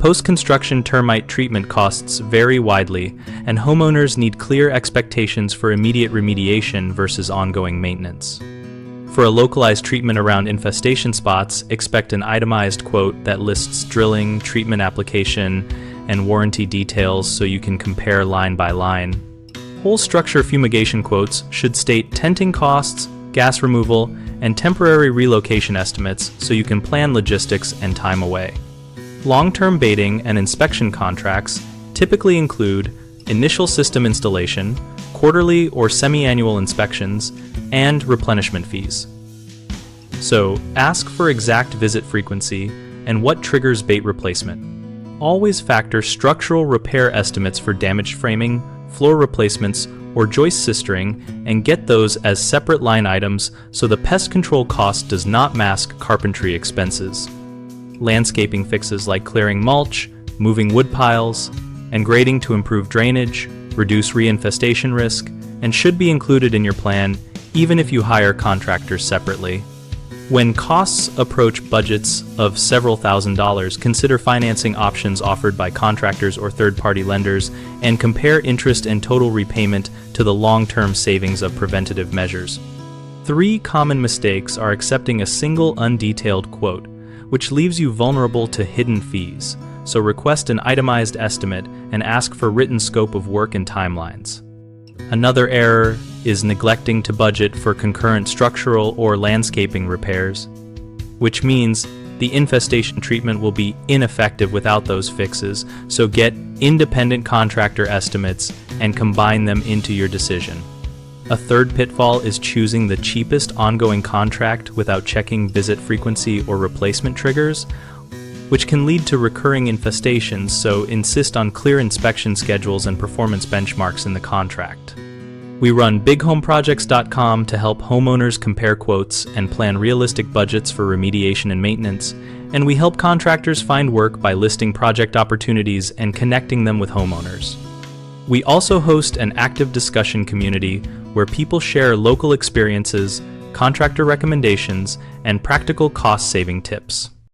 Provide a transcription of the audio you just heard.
Post-construction termite treatment costs vary widely, and homeowners need clear expectations for immediate remediation versus ongoing maintenance. For a localized treatment around infestation spots, expect an itemized quote that lists drilling, treatment application, and warranty details so you can compare line by line. Whole structure fumigation quotes should state tenting costs, gas removal, and temporary relocation estimates so you can plan logistics and time away. Long-term baiting and inspection contracts typically include initial system installation, quarterly or semi-annual inspections, and replenishment fees. So, ask for exact visit frequency and what triggers bait replacement. Always factor structural repair estimates for damaged framing, floor replacements, or joist sistering, and get those as separate line items so the pest control cost does not mask carpentry expenses. Landscaping fixes like clearing mulch, moving wood piles, and grading to improve drainage, reduce reinfestation risk, and should be included in your plan even if you hire contractors separately. When costs approach budgets of several $1,000s, consider financing options offered by contractors or third-party lenders and compare interest and total repayment to the long-term savings of preventative measures. 3 common mistakes are accepting a single undetailed quote, which leaves you vulnerable to hidden fees, so request an itemized estimate and ask for written scope of work and timelines. Another error is neglecting to budget for concurrent structural or landscaping repairs, which means the infestation treatment will be ineffective without those fixes, so get independent contractor estimates and combine them into your decision. A third pitfall is choosing the cheapest ongoing contract without checking visit frequency or replacement triggers, which can lead to recurring infestations, so insist on clear inspection schedules and performance benchmarks in the contract. We run bighomeprojects.com to help homeowners compare quotes and plan realistic budgets for remediation and maintenance, and we help contractors find work by listing project opportunities and connecting them with homeowners. We also host an active discussion community where people share local experiences, contractor recommendations, and practical cost-saving tips.